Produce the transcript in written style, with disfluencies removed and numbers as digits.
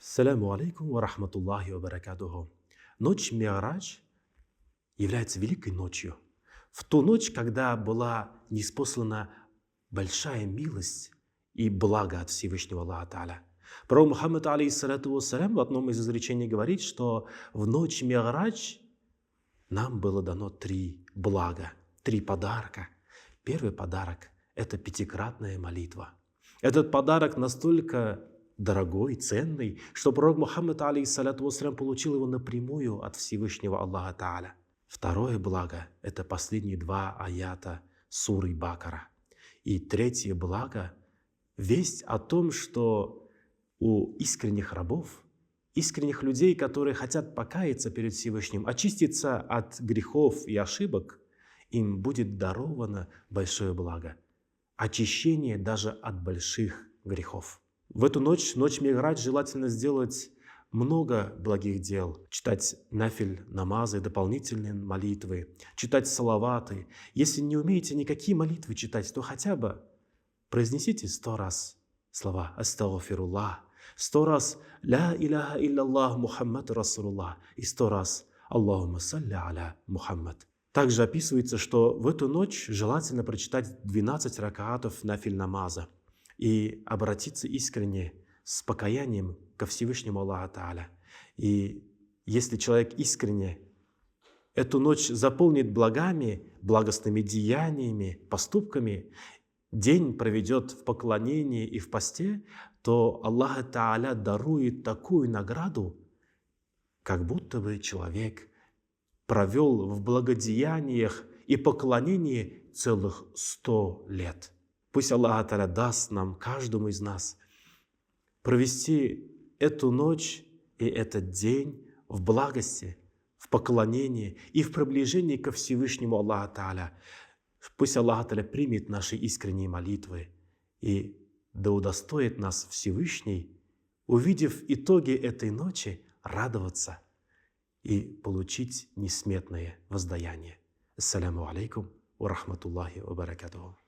Саляму алейкум ва рахматуллахи ва баракатуху. Ночь Ми'радж является великой ночью. В ту ночь, когда была ниспослана большая милость и благо от Всевышнего Аллаха Та'аля. Пророк Мухаммад, алейхиссалату вассалям, в одном из изречений говорит, что в ночь Ми'радж нам было дано 3 блага, 3 подарка. Первый подарок – это пятикратная молитва. Этот подарок настолько дорогой, ценный, что пророк Мухаммад, алейхиссалату вассалям, получил его напрямую от Всевышнего Аллаха Та'аля. Второе благо – это последние 2 аята суры Бакара. И третье благо – весть о том, что у искренних рабов, искренних людей, которые хотят покаяться перед Всевышним, очиститься от грехов и ошибок, им будет даровано большое благо – очищение даже от больших грехов. В эту ночь, ночь Ми'радж, желательно сделать много благих дел. Читать нафиль, намазы, дополнительные молитвы, читать салаваты. Если не умеете никакие молитвы читать, то хотя бы произнесите 100 раз слова «Астагфируллах», 100 раз «Ля иляха илляллах Мухаммад Расулуллах» и 100 раз «Аллахумма салли аля Мухаммад». Также описывается, что в эту ночь желательно прочитать 12 ракаатов нафиль намаза и обратиться искренне с покаянием ко Всевышнему Аллаху Та'аля. И если человек искренне эту ночь заполнит благами, благостными деяниями, поступками, день проведет в поклонении и в посте, то Аллах Та'аля дарует такую награду, как будто бы человек провел в благодеяниях и поклонении целых 100 лет. Пусть Аллах Та'аля даст нам, каждому из нас, провести эту ночь и этот день в благости, в поклонении и в приближении ко Всевышнему Аллаху Та'аля. Пусть Аллах Та'аля примет наши искренние молитвы и да удостоит нас Всевышний, увидев итоги этой ночи, радоваться и получить несметное воздаяние. Ассаляму алейкум ва рахматуллахи ва баракатуху.